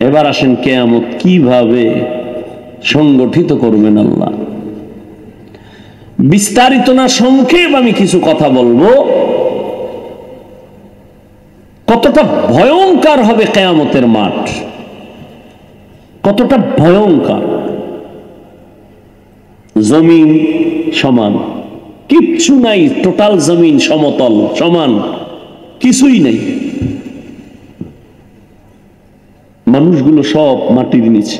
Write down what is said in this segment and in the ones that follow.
এবার আসেন কিয়ামত কিভাবে সংগঠিত করবেন আল্লাহ। বিস্তারিত না, সংক্ষেপ আমি কিছু কথা বলবো। কতটা ভয়ঙ্কর হবে কিয়ামতের মাঠ, কতটা ভয়ঙ্কর। জমিন সমান, কিচ্ছু নাই, টোটাল জমিন সমতল সমান, কিছুই নাই। মানুষগুলো সব মাটির নিচে।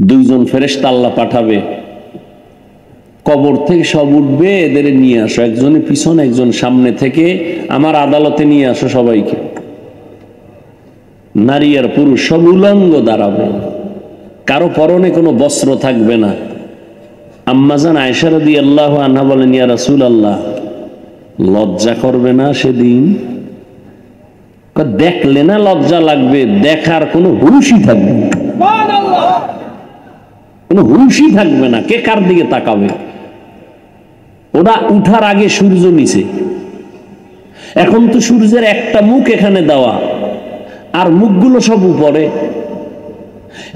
দুইজন ফেরেশতা আল্লাহ পাঠাবে, কবর থেকে সব উঠবে, এদের নিয়ে আসো, একজনের পিছনে একজন সামনে থেকে আমার আদালতে নিয়ে আসো সবাইকে। নারী আর পুরুষ সব উলঙ্গ দাঁড়াবে, কারো পরনে কোনো বস্ত্র থাকবে না। আম্মাজান আয়েশা রাদিয়াল্লাহু আনহা বলেন, ইয়া রাসূলুল্লাহ, লজ্জা করবে না সেদিন? দেখলে না লজ্জা লাগবে, দেখার কোনো হুঁশই থাকবে না, কোনো হুঁশই থাকবে না, কে কার দিকে তাকাবে। ওরা উঠার আগে সূর্য নিচে, এখন তো সূর্যের একটা মুখ এখানে দেওয়া, আর মুখগুলো সব উপরে।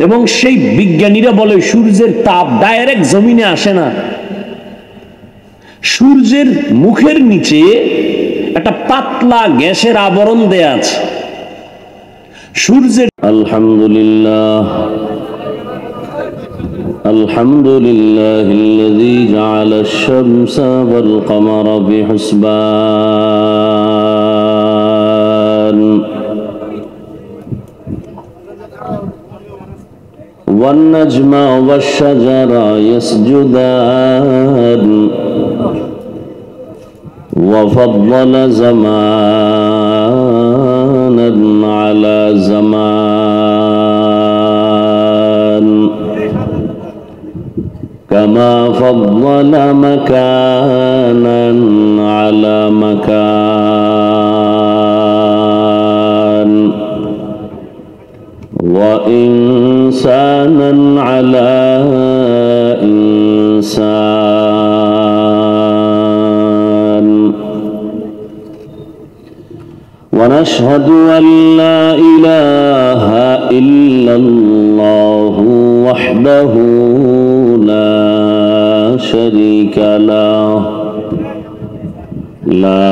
এবং সেই বিজ্ঞানীরা বলে সূর্যের তাপ ডাইরেক্ট জমিনে আসে না, সূর্যের মুখের নিচে একটা পাতলা গ্যাসের আবরণ দেয়া আছে। সূর্যের আলহামদুলিল্লাহ আলহামদুলিল্লাহিল্লাযী জাআলাশ শামসা ওয়াল কমারা বিহুসবান ওয়ান নাজমা ওয়াশ শাজারা ইয়াসজুদান وفضل زمانا على زمان كما فضل مكانا على مكان وإنسانا على إنسان ونشهد أن لا إله إلا الله وحده لا شريك له لا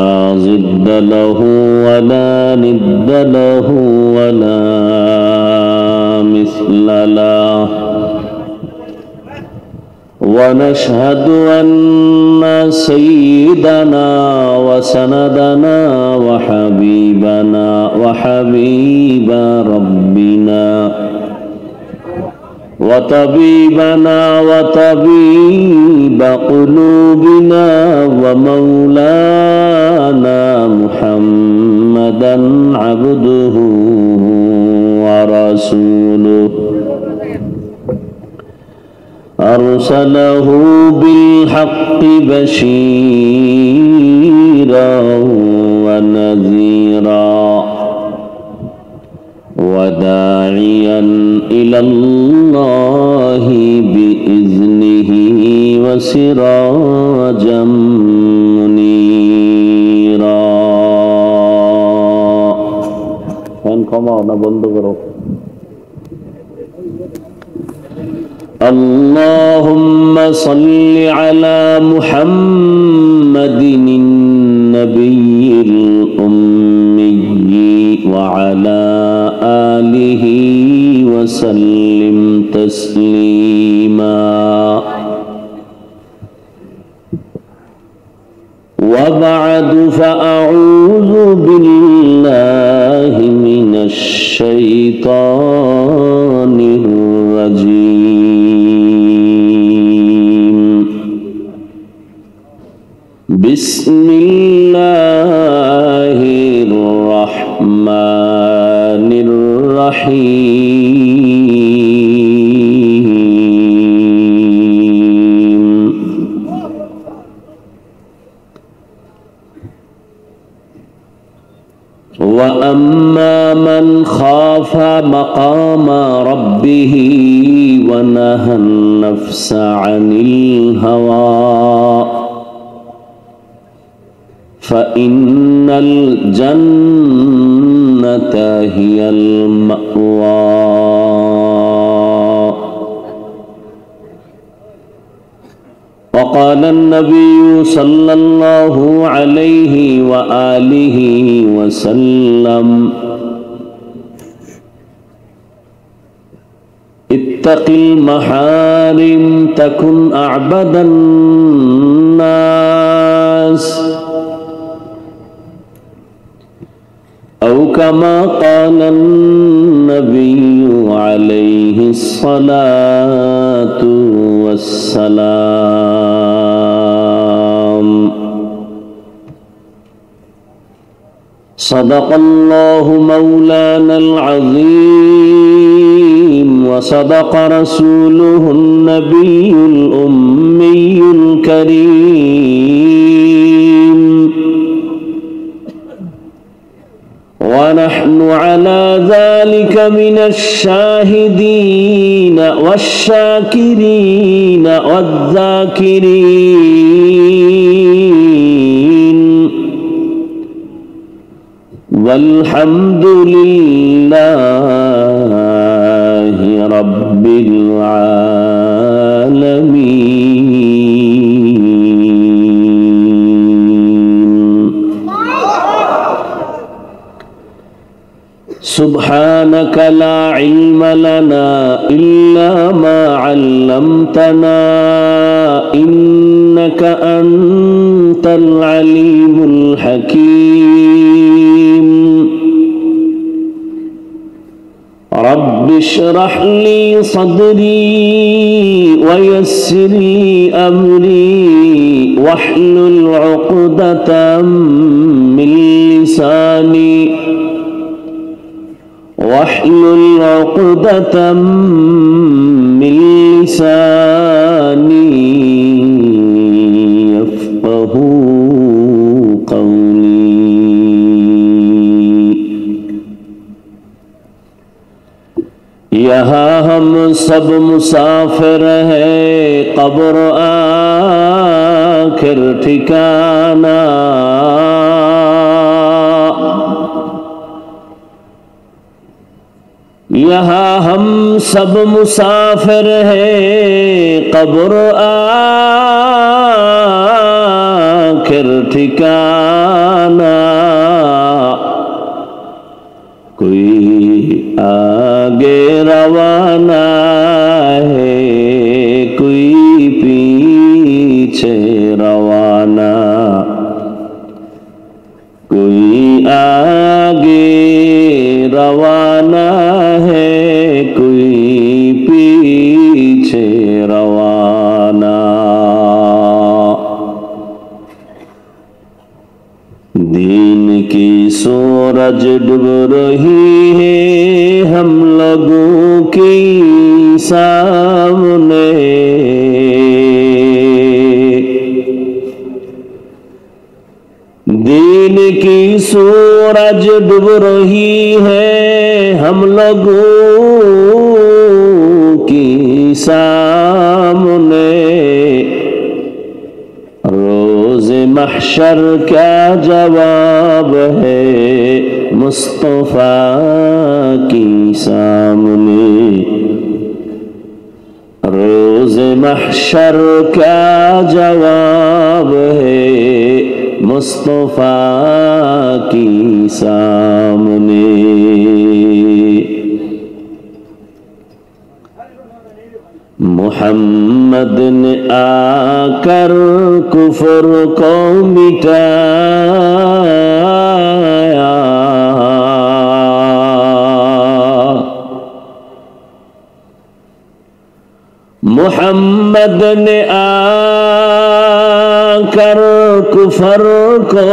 ضد له ولا ند له ولا مثل له ونشهد أن سيدنا وسندنا وحبيبنا وحبيب ربنا وطبيبنا وطبيب قلوبنا ومولانا محمدا عبده ورسوله أرسله بالحق بشيرا ونذيرا وداعيا إلى الله بإذنه وسراجا منيرا فان কমাও বন্ধ করো اللهم صل على محمد النبي الأمي وعلى آله وسلم تسليما وبعد فأعوذ بالله من الشيطان الرجيم بسم الله الرحمن الرحيم وأما من خاف مقام ربه ونهى النفس عن الهوى فإن الجنة هي المأوى وقال النبي صلى الله عليه وآله وسلم اتق المحارم تكن أعبد الناس أو كما قال النبي عليه الصلاة والسلام صدق الله مولانا العظيم وصدق رسوله النبي الأمي الكريم ونحن على ذلك من الشاهدين والشاكرين والذاكرين والحمد لله رب العالمين سبحانك لا علم لنا إلا ما علمتنا إنك أنت العليم الحكيم رب اشرح لي صدري ويسر لي أمري واحلل عقدة من لساني واحلل عقدة من لساني يفقه قولي यहाँ हम सब मुसाफिर हैं कब्र आखिर ठिकाना यहाँ हम सब मुसाफिर हैं कब्र आखिर ठिकाना कोई आगे रवाना है कोई पीछे रवाना कोई आगे रवाना है कोई पीछे रवाना दीन की सूरज डूब रही है हम लोगों के सामने दीन की सूरज डूब रही है हम लोगों की सामने रोज़े महशर क्या जवाब है मुस्तफा की सामने रोज़े महशर क्या जवाब है मुस्तफा की सामने मुहम्मद ने आकर कुफर को मिटाया मुहम्मद ने आकर कुफर को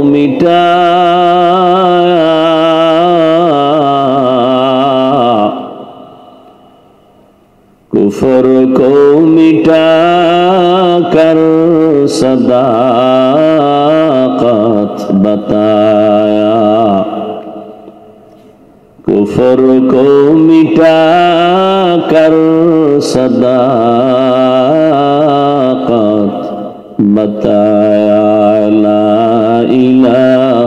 मिटाया कुफर को मिटा कर सदाकत बताया कुफर को मिटा कर सदाकत बताया ला इलाहा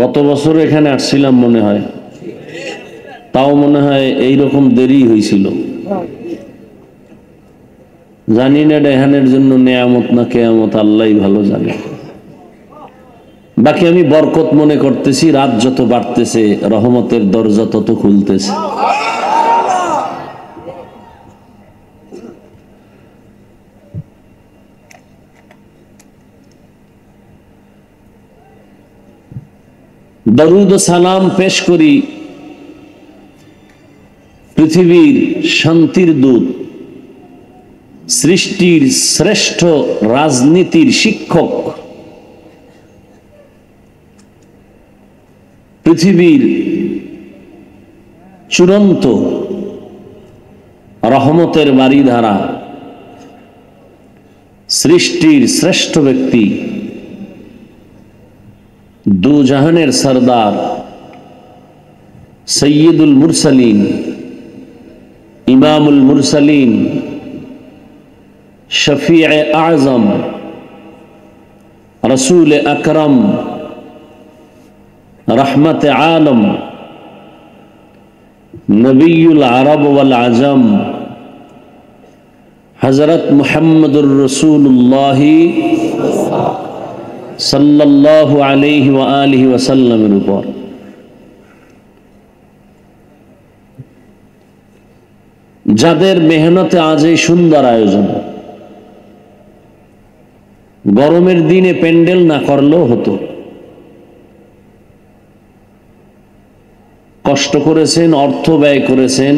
গত বছর এখানে আসছিলাম মনে হয়, তাও মনে হয় এইরকম দেরি হয়েছিল। জানি না এখানের জন্য নেয়ামত না কেয়ামত, আল্লাহই ভালো জানে। বাকি আমি বরকত মনে করতেছি, রাত যত বাড়তেছে রহমতের দরজা তত খুলতেছে। দরুদ ও সালাম পেশ করি পৃথিবীর শান্তির দূত, সৃষ্টির শ্রেষ্ঠ রাজনীতির শিক্ষক, পৃথিবীর চূড়ান্ত রহমতের বাড়িধারা, সৃষ্টির শ্রেষ্ঠ ব্যক্তি, দু জাহানের সরদার, সৈয়দুল মুরসালিন, ইমামুল মুরসালিন, শফিয়ে আজম, রসুল আকরম, রহমত আলম, নবীউল আরব ওয়াল আজম, হযরত মুহাম্মদুর রাসূলুল্লাহ সাল্লাল্লাহু আলাইহি ওয়া আলিহি ওয়াসাল্লামের উপর যাদের মেহনতে আজ এই সুন্দর আয়োজন। গরমের দিনে প্যান্ডেল না করলেও হতো, কষ্ট করেছেন, অর্থ ব্যয় করেছেন,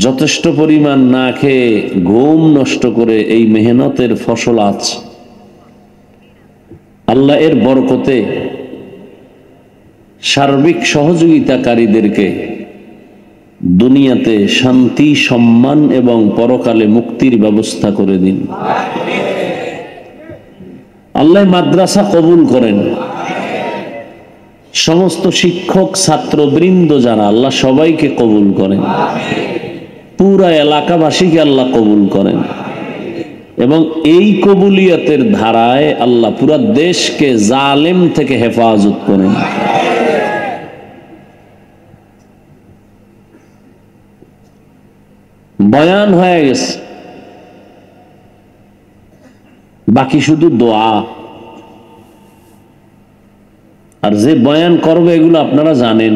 যথেষ্ট পরিমাণ না খেয়ে ঘুম নষ্ট করে এই মেহনতের ফসল আছে। আল্লাহ এর বরকতে সার্বিক সহযোগিতাকারীদেরকে দুনিয়াতে শান্তি, সম্মান এবং পরকালে মুক্তির ব্যবস্থা করে দিন। আল্লাহ মাদ্রাসা কবুল করেন, সমস্ত শিক্ষক ছাত্রবৃন্দ যারা, আল্লাহ সবাইকে কবুল করেন, পুরা এলাকাবাসীকে আল্লাহ কবুল করেন এবং এই কবুলিয়তের ধারায় আল্লাহ পুরা দেশকে জালেম থেকে হেফাজত করেন। বয়ান হয়ে গেছে, বাকি শুধু দোয়া। আর যে বয়ান করবে এগুলো আপনারা জানেন।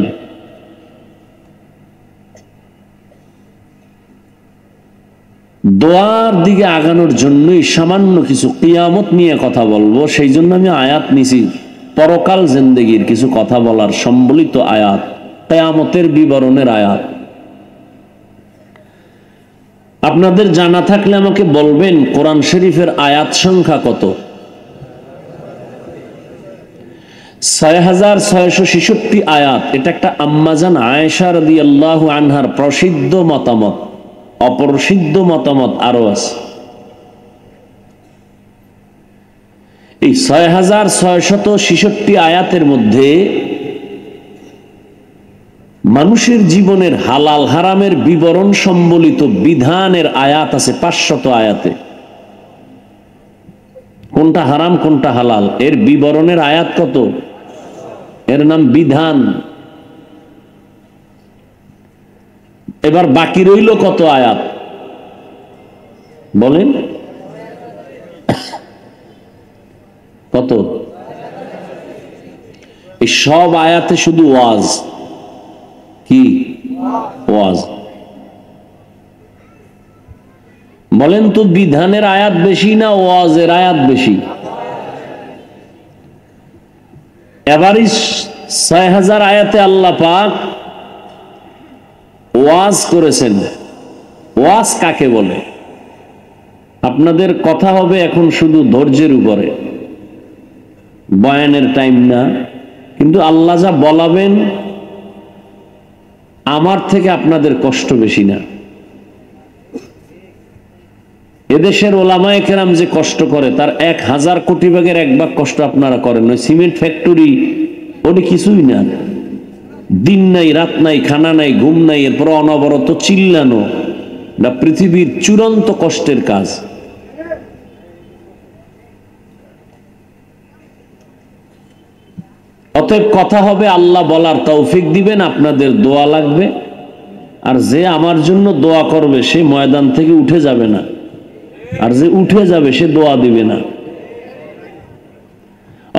দোয়ার দিকে আগানোর জন্যই সামান্য কিছু কিয়ামত নিয়ে কথা বলবো, সেই জন্য আমি আয়াত নিছি, পরকাল জিন্দেগির কিছু কথা বলার সম্বলিত আয়াত, কিয়ামতের বিবরণের আয়াত। আপনাদের জানা থাকলে আমাকে বলবেন কোরআন শরীফের আয়াত সংখ্যা কত? ৬৬৬৬ আয়াত। এটা একটা আম্মাজান আয়েশা রাদিয়াল্লাহু আনহার প্রসিদ্ধ মতামত, অপ্রসিদ্ধ মতামত আরো আছে। এই ৬৬৬৬ আয়াতের মধ্যে মানুষের জীবনের হালাল হারামের বিবরণ সম্বলিত বিধানের আয়াত আছে ৫০০ আয়াতে। কোনটা হারাম কোনটা হালাল এর বিবরণের আয়াত কত? এর নাম বিধান। এবার বাকি রইল কত আয়াত বলেন? কত? এই সব আয়াতে শুধু ওয়াজ। কি ওয়াজ? বলেন তো বিধানের আয়াত বেশি না ওয়াজের আয়াত বেশি? এবারই ৬০০০ আয়াতে আল্লাহ পাক ওয়াজ করেছেন। ওয়াজ কাকে বলে? আপনাদের কথা হবে এখন শুধু ধৈর্যের উপরে, বয়ানের টাইম না, কিন্তু আল্লাহ যা বলাবেন আমার থেকে আপনাদের কষ্ট বেশি না। এদেশের ওলামায়ে কেরাম যে কষ্ট করে তার ১,০০০ কোটি ভাগের ১ ভাগ কষ্ট আপনারা করেন। ওই সিমেন্ট ফ্যাক্টরি ওটা কিছুই না, দিন নাই রাত নাই, খানা নাই ঘুম নাই, এরপর অনবরত চিল্লানো, না পৃথিবীর চূড়ান্ত কষ্টের কাজ। অতএব কথা হবে, আল্লাহ বলার তৌফিক দিবেন, আপনাদের দোয়া লাগবে। আর যে আমার জন্য দোয়া করবে সে ময়দান থেকে উঠে যাবে না, আর যে উঠে যাবে সে দোয়া দিবে না।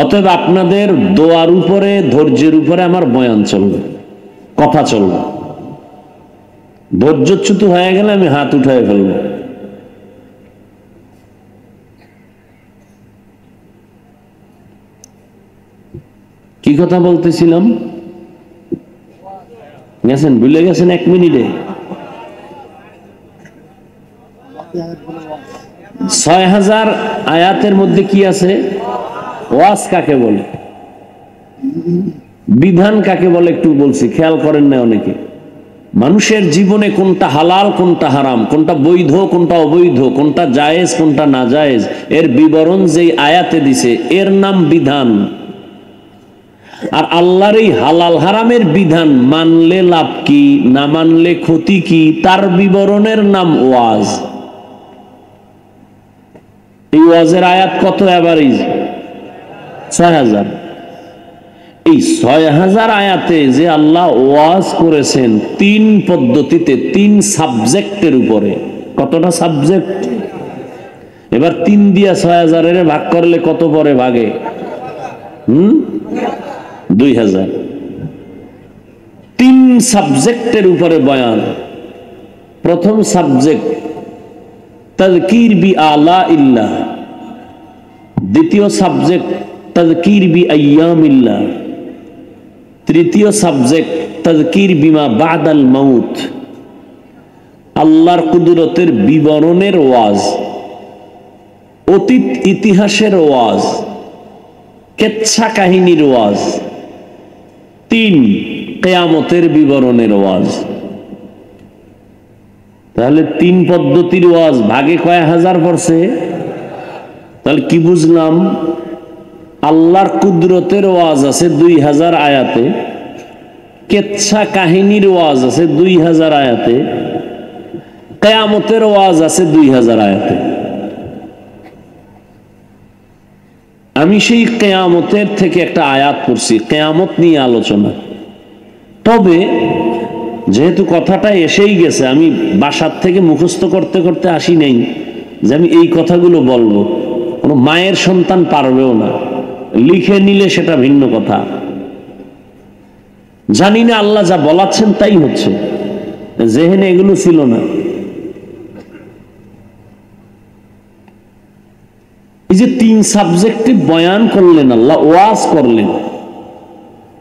অতএব আপনাদের দোয়ার উপরে, ধৈর্যের উপরে আমার বয়ান চলবে, কথা চলবে। ধৈর্যচ্যুত হয়ে গেলে আমি হাত উঠায় ফেলব। কি কথা বলতেছিলাম? গেছেন, ভুলে গেছেন 1 মিনিটে। 6000 আয়াতের মধ্যে কি আছে? ওয়াজ কাকে বলে, বিধান কাকে বলে একটু বলছি, খেয়াল করেন না অনেকে। মানুষের জীবনে কোনটা হালাল, কোনটা হারাম, কোনটা বৈধ, কোনটা অবৈধ, কোনটা জায়েজ, কোনটা না জায়েজ, এর বিবরণ যেই আয়াতে দিছে এর নাম বিধান। আর আল্লাহর এই হালাল হারামের বিধান মানলে লাভ কি, না মানলে ক্ষতি কি, তার বিবরণের নাম ওয়াজ। এই ওয়াজের আয়াত কত এভারেজ? 6000। এই 6000 আয়াতে যে আল্লাহ ওয়াজ করেছেন 3 পদ্ধতিতে, 3 সাবজেক্টের উপরে। কতটা সাবজেক্ট? এবার 3 দিয়া 6000 এর ভাগ করলে কত পরে ভাগে? 2000। 3 সাবজেক্টের উপরে বয়ান। প্রথম সাবজেক্ট তাযকির বি আলা ইল্লাহ, দ্বিতীয় সাবজেক্ট তাযকির বি আইয়ামিল্লাহ, তৃতীয় সাবজেক্ট তাযকির বিমা বাদাল মাউত, আল্লাহর কুদরতের বিবরণের ওয়াজ, অতীত ইতিহাসের ওয়াজ, কেচ্ছা কাহিনীর ওয়াজ, 3 কিয়ামতের বিবরণের ওয়াজ। তাহলে 3 পদ্ধতির ওয়াজ, ভাগে কয় হাজার পড়ছে? তাহলে কি বুঝলাম? আল্লাহর কুদরতের ওয়াজ আছে 2000 আয়াতে, কেচ্ছা কাহিনীর ওয়াজ আছে 2000 আয়াতে, কিয়ামতের ওয়াজ আছে 2000 আয়াতে। আমি সেই কিয়ামতের থেকে একটা আয়াত পড়ছি, কিয়ামত নিয়ে আলোচনা। তবে যেহেতু কথাটা এসেই গেছে, আমি বাসার থেকে মুখস্থ করতে করতে আসি নাই যে আমি এই কথাগুলো বলবো। কোনো মায়ের সন্তান পারবেও না, লিখে নিলে সেটা ভিন্ন কথা। জানি না, আল্লাহ যা বলাচ্ছেন তাই হচ্ছে, জেহেনে এগুলো ছিল না। এই যে 3 সাবজেক্টে বয়ান করলেন, আল্লাহ ওয়াজ করলেন,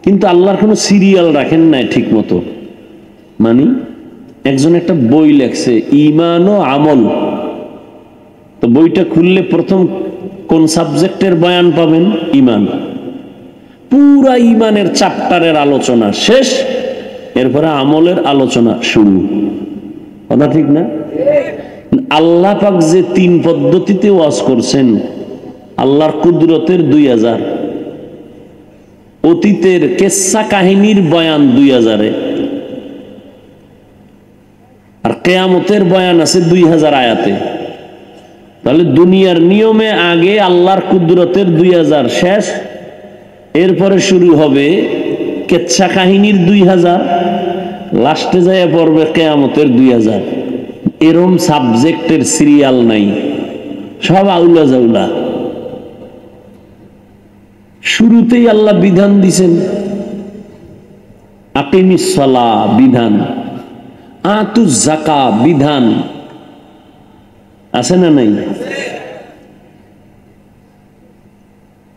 কিন্তু আল্লাহর কোনো সিরিয়াল রাখেন নাই ঠিক মতো। মানে একজন একটা বই লেখছে, ঈমান ও আমল, তো বইটা খুললে প্রথম কোন সাবজেক্টের বয়ান পাবেন? ঈমান। পুরা ঈমানের চ্যাপ্টারের আলোচনা শেষ, এরপরে আমলের আলোচনা শুরু। কথা ঠিক না? আল্লাহ পাক যে 3 পদ্ধতিতে ওয়াজ করছেন, আল্লাহর কুদরতের 2000, অতীতের কেচ্ছা কাহিনীর বয়ান 2000-এ, আর কিয়ামতের বয়ান আছে 2000 আয়াতে। তাহলে দুনিয়ার নিয়মে আগে আল্লাহর কুদরতের 2000 শেষ, এরপরে শুরু হবে কেচ্ছা কাহিনীর 2000, লাস্টে যায় পড়বে কিয়ামতের 2000। এরম সাবজেক্টের সিরিয়াল নাই, সব আউলা জাউলা। শুরুতেই আল্লাহ বিধান দিছেন, আকিমিস সালাহ বিধান, আতুজ যাকাত বিধান, আছে না নাই?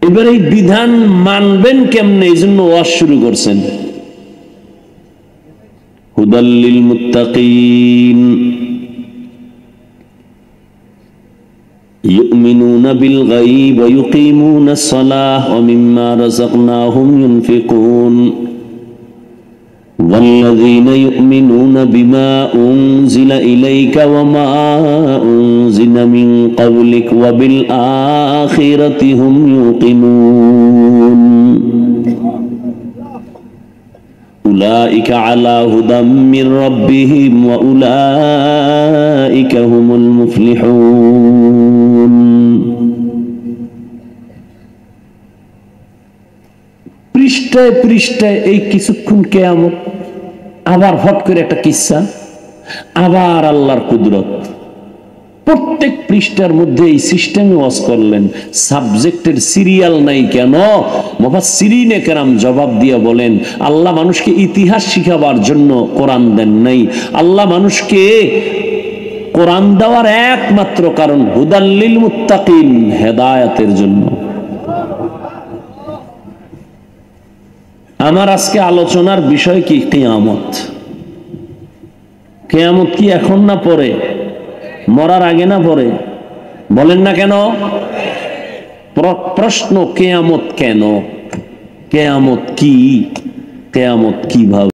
এবার এই বিধান মানবেন কেমনে, এই জন্য ওয়াজ শুরু করছেন। হুদাল লিল মুত্তাকিন ইউমিনুনা বিল গায়ব ওয়া ইউকিমুনাস সালাহ ওয়া মিম্মা রাযাকনাহুম ইউনফিকুন والذين يؤمنون بما أنزل إليك وما أنزل من قبلك وبالآخرة هم يوقنون أولئك على هدى من ربهم وأولئك هم المفلحون। পৃষ্ঠায় পৃষ্ঠায় এই কিছুক্ষণ কিয়ামত, আবার হট করে একটা কিসসা, আবার আল্লাহর কুদরত। প্রত্যেক পৃষ্ঠার মধ্যে এই সিস্টেমে ওয়াজ করলেন। সাবজেক্টের সিরিয়াল নাই কেন? মুফাসসিরিনে কেরাম জবাব দিয়ে বলেন, আল্লাহ মানুষকে ইতিহাস শিখাবার জন্য কোরআন দেন নাই। আল্লাহ মানুষকে কোরআন দেওয়ার একমাত্র কারণ হুদাল্লিল মুত্তাকিন, হেদায়েতের জন্য। আমার আজকে আলোচনার বিষয় কি? কিয়ামত। কিয়ামত কি এখন না পরে? মরার আগে না পরে? বলেন না কেন? প্রশ্ন, কিয়ামত কেন? কিয়ামত কি? কিয়ামত কিভাবে?